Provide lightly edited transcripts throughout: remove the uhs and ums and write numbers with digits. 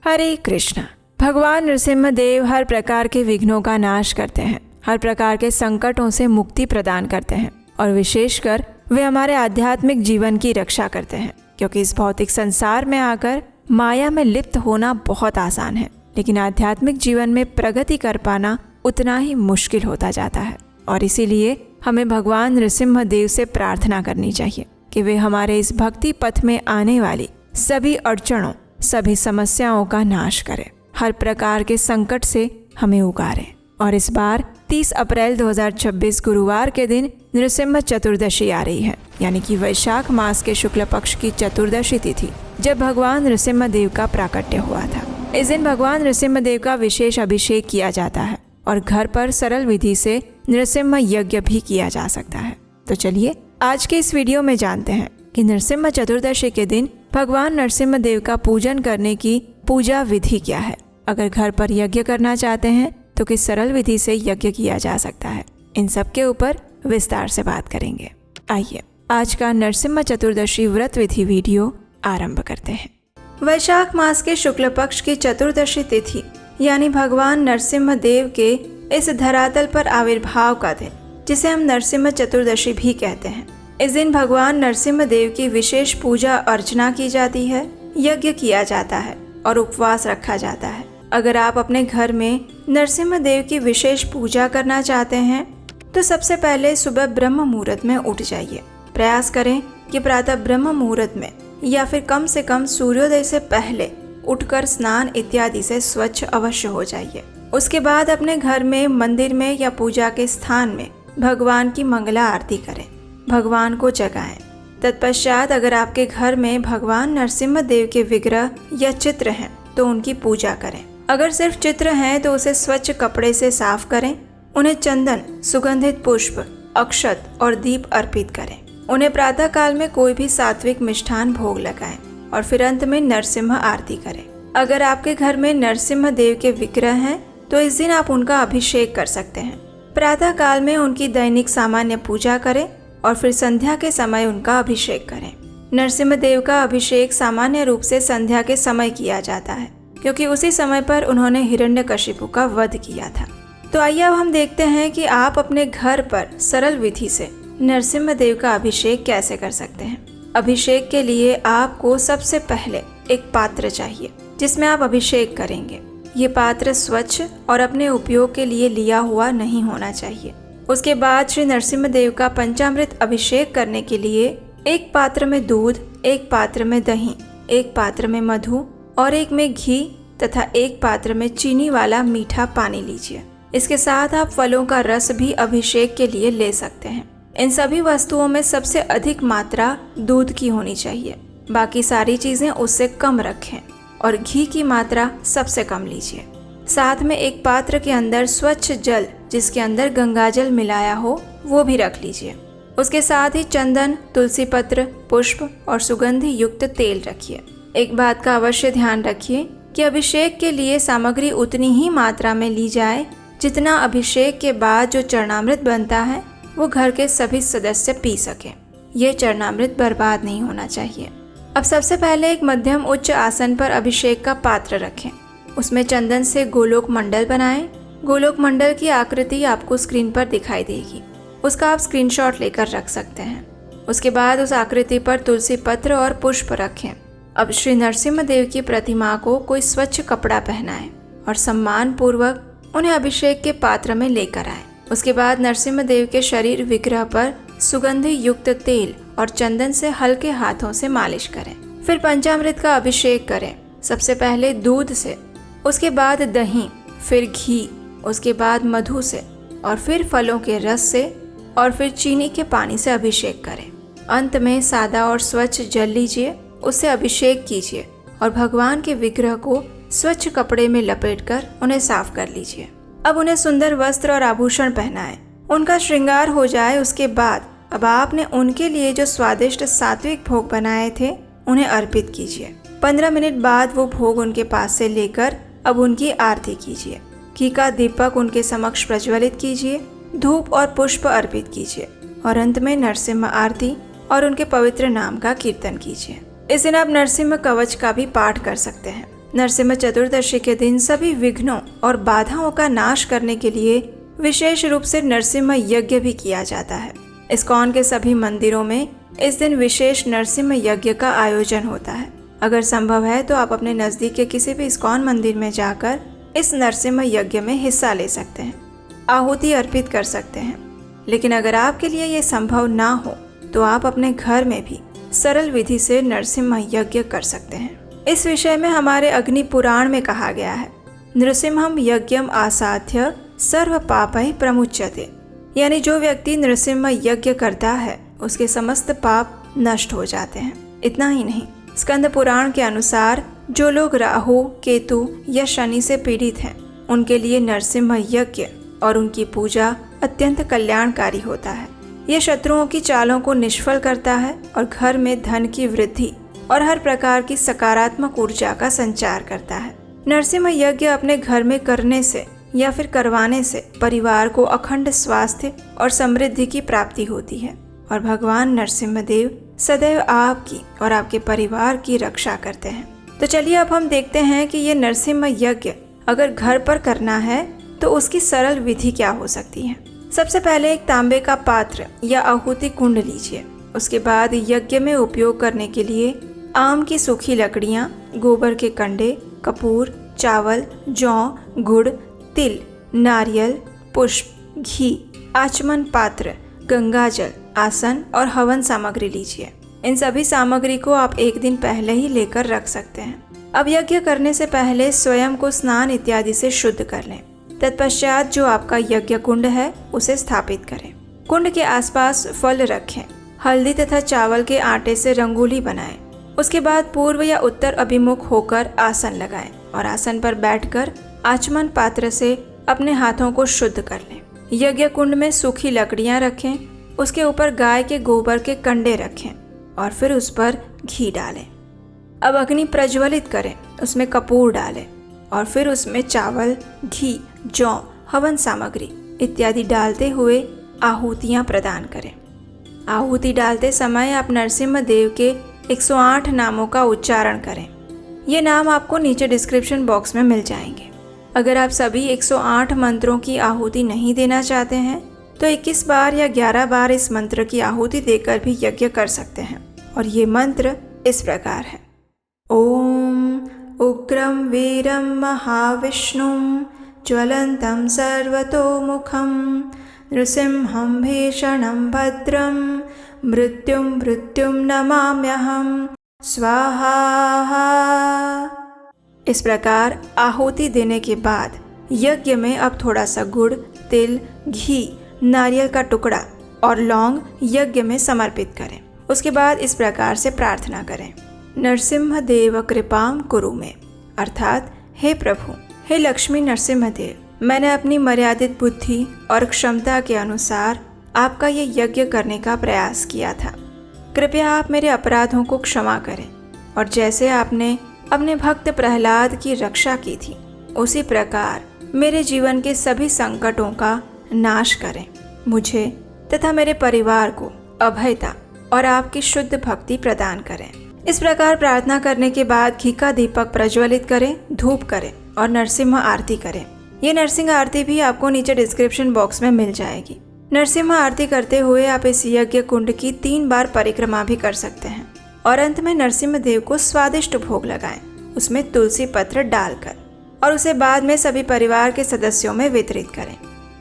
हरे कृष्णा। भगवान नृसिंह देव हर प्रकार के विघ्नों का नाश करते हैं, हर प्रकार के संकटों से मुक्ति प्रदान करते हैं और विशेषकर वे हमारे आध्यात्मिक जीवन की रक्षा करते हैं, क्योंकि इस भौतिक संसार में आकर माया में लिप्त होना बहुत आसान है, लेकिन आध्यात्मिक जीवन में प्रगति कर पाना उतना ही मुश्किल होता जाता है। और इसीलिए हमें भगवान नृसिंह देव से प्रार्थना करनी चाहिए कि वे हमारे इस भक्ति पथ में आने वाली सभी अड़चनों, सभी समस्याओं का नाश करें, हर प्रकार के संकट से हमें उगारें। और इस बार 30 अप्रैल 2026 गुरुवार के दिन नृसिंह चतुर्दशी आ रही है, यानी कि वैशाख मास के शुक्ल पक्ष की चतुर्दशी तिथि, जब भगवान नृसिंह देव का प्राकट्य हुआ था। इस दिन भगवान नृसिंह देव का विशेष अभिषेक किया जाता है और घर पर सरल विधि से नृसिंह यज्ञ भी किया जा सकता है। तो चलिए आज के इस वीडियो में जानते हैं कि नृसिंह चतुर्दशी के दिन भगवान नरसिंह देव का पूजन करने की पूजा विधि क्या है। अगर घर पर यज्ञ करना चाहते हैं तो किस सरल विधि से यज्ञ किया जा सकता है, इन सब के ऊपर विस्तार से बात करेंगे। आइए आज का नरसिंह चतुर्दशी व्रत विधि वीडियो आरंभ करते हैं। वैशाख मास के शुक्ल पक्ष की चतुर्दशी तिथि यानी भगवान नरसिंह देव के इस धरातल पर आविर्भाव का दिन, जिसे हम नरसिंह चतुर्दशी भी कहते हैं। इस दिन भगवान नरसिंह देव की विशेष पूजा अर्चना की जाती है, यज्ञ किया जाता है और उपवास रखा जाता है। अगर आप अपने घर में नरसिंह देव की विशेष पूजा करना चाहते हैं तो सबसे पहले सुबह ब्रह्म मुहूर्त में उठ जाइए। प्रयास करें कि प्रातः ब्रह्म मुहूर्त में या फिर कम से कम सूर्योदय से पहले उठकर स्नान इत्यादि से स्वच्छ अवश्य हो जाइए। उसके बाद अपने घर में, मंदिर में या पूजा के स्थान में भगवान की मंगला आरती करें, भगवान को जगाएं। तत्पश्चात अगर आपके घर में भगवान नरसिंह देव के विग्रह या चित्र हैं तो उनकी पूजा करें। अगर सिर्फ चित्र हैं तो उसे स्वच्छ कपड़े से साफ करें, उन्हें चंदन, सुगंधित पुष्प, अक्षत और दीप अर्पित करें। उन्हें प्रातः काल में कोई भी सात्विक मिष्ठान भोग लगाएं और फिर अंत में नरसिंह आरती करें। अगर आपके घर में नरसिंह देव के विग्रह हैं तो इस दिन आप उनका अभिषेक कर सकते हैं। प्रातः काल में उनकी दैनिक सामान्य पूजा करें और फिर संध्या के समय उनका अभिषेक करें। नरसिंह देव का अभिषेक सामान्य रूप से संध्या के समय किया जाता है, क्योंकि उसी समय पर उन्होंने हिरण्यकशिपु का वध किया था। तो आइए अब हम देखते हैं कि आप अपने घर पर सरल विधि से नरसिंह देव का अभिषेक कैसे कर सकते हैं। अभिषेक के लिए आपको सबसे पहले एक पात्र चाहिए जिसमें आप अभिषेक करेंगे। ये पात्र स्वच्छ और अपने उपयोग के लिए लिया हुआ नहीं होना चाहिए। उसके बाद श्री नरसिंह देव का पंचामृत अभिषेक करने के लिए एक पात्र में दूध, एक पात्र में दही, एक पात्र में मधु और एक में घी तथा एक पात्र में चीनी वाला मीठा पानी लीजिए। इसके साथ आप फलों का रस भी अभिषेक के लिए ले सकते हैं। इन सभी वस्तुओं में सबसे अधिक मात्रा दूध की होनी चाहिए, बाकी सारी चीजें उससे कम रखें और घी की मात्रा सबसे कम लीजिए। साथ में एक पात्र के अंदर स्वच्छ जल जिसके अंदर गंगाजल मिलाया हो वो भी रख लीजिए। उसके साथ ही चंदन, तुलसी पत्र, पुष्प और सुगंधि युक्त तेल रखिए। एक बात का अवश्य ध्यान रखिए कि अभिषेक के लिए सामग्री उतनी ही मात्रा में ली जाए जितना अभिषेक के बाद जो चरणामृत बनता है वो घर के सभी सदस्य पी सकें। ये चरणामृत बर्बाद नहीं होना चाहिए। अब सबसे पहले एक मध्यम उच्च आसन पर अभिषेक का पात्र रखें। उसमें चंदन से गोलोक मंडल बनाएं। गोलोक मंडल की आकृति आपको स्क्रीन पर दिखाई देगी, उसका आप स्क्रीनशॉट लेकर रख सकते हैं। उसके बाद उस आकृति पर तुलसी पत्र और पुष्प रखें। अब श्री नरसिंह देव की प्रतिमा को कोई स्वच्छ कपड़ा पहनाएं और सम्मान पूर्वक उन्हें अभिषेक के पात्र में लेकर आए। उसके बाद नरसिंह देव के शरीर विग्रह पर सुगंधि युक्त तेल और चंदन से हल्के हाथों से मालिश करें। फिर पंचामृत का अभिषेक करें। सबसे पहले दूध से, उसके बाद दही, फिर घी, उसके बाद मधु से और फिर फलों के रस से और फिर चीनी के पानी से अभिषेक करें। अंत में सादा और स्वच्छ जल लीजिए, उससे अभिषेक कीजिए और भगवान के विग्रह को स्वच्छ कपड़े में लपेटकर उन्हें साफ कर लीजिए। अब उन्हें सुंदर वस्त्र और आभूषण पहनाएं, उनका श्रृंगार हो जाए। उसके बाद अब आपने उनके लिए जो स्वादिष्ट सात्विक भोग बनाए थे उन्हें अर्पित कीजिए। 15 मिनट बाद वो भोग उनके पास से लेकर अब उनकी आरती कीजिए। घी का दीपक उनके समक्ष प्रज्वलित कीजिए, धूप और पुष्प अर्पित कीजिए और अंत में नरसिंह आरती और उनके पवित्र नाम का कीर्तन कीजिए। इस दिन आप नरसिंह कवच का भी पाठ कर सकते हैं। नरसिम्हा चतुर्दशी के दिन सभी विघ्नों और बाधाओं का नाश करने के लिए विशेष रूप से नरसिम्हा यज्ञ भी किया जाता है। इस्कॉन के सभी मंदिरों में इस दिन विशेष नरसिम्हा यज्ञ का आयोजन होता है। अगर संभव है तो आप अपने नज़दीक के किसी भी इस्कॉन मंदिर में जाकर इस नरसिम्हा यज्ञ में हिस्सा ले सकते हैं, आहुति अर्पित कर सकते हैं। लेकिन अगर आपके लिए ये संभव ना हो तो आप अपने घर में भी सरल विधि से नरसिम्हा यज्ञ कर सकते हैं। इस विषय में हमारे अग्नि पुराण में कहा गया है, नृसिम्हम यज्ञम आसाध्य सर्व पापै प्रमुच्यते, यानी जो व्यक्ति नृसिम्हा यज्ञ करता है उसके समस्त पाप नष्ट हो जाते हैं। इतना ही नहीं, स्कंद पुराण के अनुसार जो लोग राहु, केतु या शनि से पीड़ित हैं उनके लिए नरसिम्हा यज्ञ और उनकी पूजा अत्यंत कल्याणकारी होता है। यह शत्रुओं की चालों को निष्फल करता है और घर में धन की वृद्धि और हर प्रकार की सकारात्मक ऊर्जा का संचार करता है। नरसिम्हा यज्ञ अपने घर में करने से या फिर करवाने से परिवार को अखंड स्वास्थ्य और समृद्धि की प्राप्ति होती है और भगवान नरसिम्हा देव सदैव आपकी और आपके परिवार की रक्षा करते हैं। तो चलिए अब हम देखते हैं कि ये नरसिम्हा यज्ञ अगर घर पर करना है तो उसकी सरल विधि क्या हो सकती है। सबसे पहले एक तांबे का पात्र या आहुति कुंड लीजिए। उसके बाद यज्ञ में उपयोग करने के लिए आम की सूखी लकड़ियाँ, गोबर के कंडे, कपूर, चावल, जौ, गुड़, तिल, नारियल, पुष्प, घी, आचमन पात्र, गंगाजल, आसन और हवन सामग्री लीजिए। इन सभी सामग्री को आप एक दिन पहले ही लेकर रख सकते हैं। अब यज्ञ करने से पहले स्वयं को स्नान इत्यादि से शुद्ध कर लें। तत्पश्चात जो आपका यज्ञ कुंड है उसे स्थापित करें। कुंड के आसपास फल रखें। हल्दी तथा चावल के आटे से रंगोली बनाएं। उसके बाद पूर्व या उत्तर अभिमुख होकर आसन लगाएं और आसन पर बैठकर आचमन पात्र से अपने हाथों को शुद्ध कर लें। यज्ञ कुंड में सूखी लकड़ियां रखें, उसके ऊपर गाय के गोबर के कंडे रखें और फिर उस पर घी डालें। अब अग्नि प्रज्वलित करें, उसमें कपूर डालें और फिर उसमें चावल, घी, जौ, हवन सामग्री इत्यादि डालते हुए आहुतियाँ प्रदान करें। आहुति डालते समय आप नरसिम्हा देव के 108 नामों का उच्चारण करें। ये नाम आपको नीचे डिस्क्रिप्शन बॉक्स में मिल जाएंगे। अगर आप सभी 108 मंत्रों की आहुति नहीं देना चाहते हैं तो 21 बार या 11 बार इस मंत्र की आहुति देकर भी यज्ञ कर सकते हैं। और ये मंत्र इस प्रकार है। ओम उग्रम वीरम महाविष्णुम ज्वलंतं सर्वतोमुखं नृसिंहं भीषणं भद्रं मृत्युं नमाम्यहं स्वाहा। इस प्रकार आहुति देने के बाद यज्ञ में अब थोड़ा सा गुड़, तिल, घी, नारियल का टुकड़ा और लौंग यज्ञ में समर्पित करें। उसके बाद इस प्रकार से प्रार्थना करें, नरसिम्हा देव कृपाम कुरु में, अर्थात हे प्रभु, हे लक्ष्मी नरसिम्हा देव, मैंने अपनी मर्यादित बुद्धि और क्षमता के अनुसार आपका ये यज्ञ करने का प्रयास किया था। कृपया आप मेरे अपराधों को क्षमा करें और जैसे आपने अपने भक्त प्रहलाद की रक्षा की थी उसी प्रकार मेरे जीवन के सभी संकटों का नाश करें। मुझे तथा मेरे परिवार को अभयता और आपकी शुद्ध भक्ति प्रदान करें। इस प्रकार प्रार्थना करने के बाद घी का दीपक प्रज्वलित करें, धूप करें और नरसिम्हा आरती करें। ये नरसिंह आरती भी आपको नीचे डिस्क्रिप्शन बॉक्स में मिल जाएगी। नरसिम्हा आरती करते हुए आप इस यज्ञ कुंड की 3 बार परिक्रमा भी कर सकते हैं और अंत में नरसिम्हा देव को स्वादिष्ट भोग लगाएं, उसमें तुलसी पत्र डालकर, और उसे बाद में सभी परिवार के सदस्यों में वितरित करें।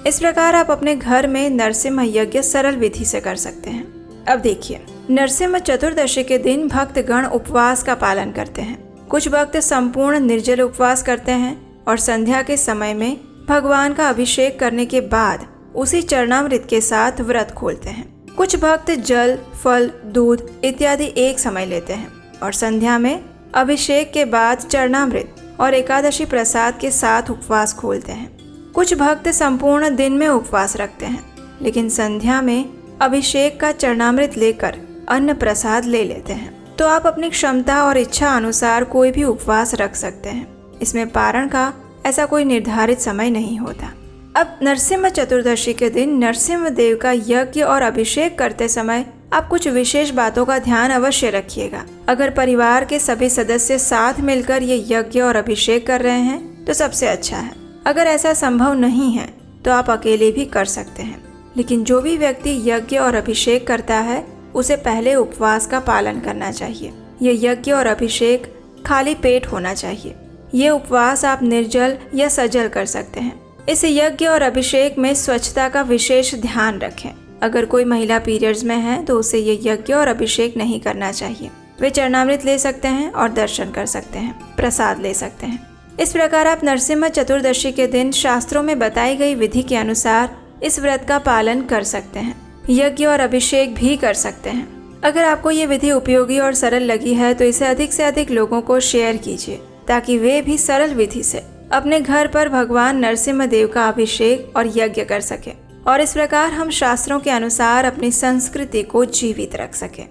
इस प्रकार आप अपने घर में नरसिम्हा यज्ञ सरल विधि से कर सकते हैं। अब देखिए, नरसिम्हा चतुर्दशी के दिन भक्तगण उपवास का पालन करते हैं। कुछ भक्त संपूर्ण निर्जल उपवास करते हैं और संध्या के समय में भगवान का अभिषेक करने के बाद उसी चरणामृत के साथ व्रत खोलते हैं। कुछ भक्त जल, फल, दूध इत्यादि एक समय लेते हैं और संध्या में अभिषेक के बाद चरणामृत और एकादशी प्रसाद के साथ उपवास खोलते हैं। कुछ भक्त संपूर्ण दिन में उपवास रखते हैं, लेकिन संध्या में अभिषेक का चरणामृत लेकर अन्न प्रसाद ले लेते हैं। तो आप अपनी क्षमता और इच्छा अनुसार कोई भी उपवास रख सकते हैं। इसमें पारण का ऐसा कोई निर्धारित समय नहीं होता। अब नरसिम्हा चतुर्दशी के दिन नरसिम्हा देव का यज्ञ और अभिषेक करते समय आप कुछ विशेष बातों का ध्यान अवश्य रखिएगा। अगर परिवार के सभी सदस्य साथ मिलकर ये यज्ञ और अभिषेक कर रहे हैं तो सबसे अच्छा है। अगर ऐसा संभव नहीं है तो आप अकेले भी कर सकते हैं। लेकिन जो भी व्यक्ति यज्ञ और अभिषेक करता है उसे पहले उपवास का पालन करना चाहिए। ये यज्ञ और अभिषेक खाली पेट होना चाहिए। ये उपवास आप निर्जल या सजल कर सकते हैं। इस यज्ञ और अभिषेक में स्वच्छता का विशेष ध्यान रखें। अगर कोई महिला पीरियड्स में है तो उसे ये यज्ञ और अभिषेक नहीं करना चाहिए। वे चरणामृत ले सकते हैं और दर्शन कर सकते हैं, प्रसाद ले सकते हैं। इस प्रकार आप नरसिम्हा चतुर्दशी के दिन शास्त्रों में बताई गई विधि के अनुसार इस व्रत का पालन कर सकते हैं, यज्ञ और अभिषेक भी कर सकते हैं। अगर आपको ये विधि उपयोगी और सरल लगी है तो इसे अधिक से अधिक लोगों को शेयर कीजिए ताकि वे भी सरल विधि से अपने घर पर भगवान नरसिम्हा देव का अभिषेक और यज्ञ कर सके और इस प्रकार हम शास्त्रों के अनुसार अपनी संस्कृति को जीवित रख सके।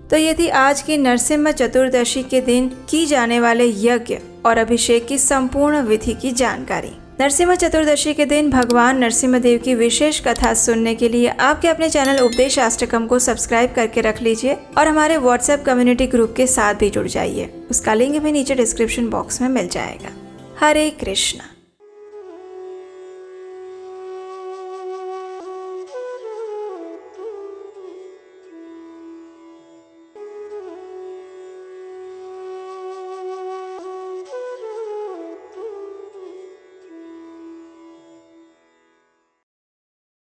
तो ये थी आज की नरसिम्हा चतुर्दशी के दिन की जाने वाले यज्ञ और अभिषेक की संपूर्ण विधि की जानकारी। नरसिम्हा चतुर्दशी के दिन भगवान नरसिम्हा देव की विशेष कथा सुनने के लिए आपके अपने चैनल उपदेश अष्टकम को सब्सक्राइब करके रख लीजिए और हमारे व्हाट्सएप कम्युनिटी ग्रुप के साथ भी जुड़ जाइए। उसका लिंक भी नीचे डिस्क्रिप्शन बॉक्स में मिल जाएगा। हरे कृष्णा।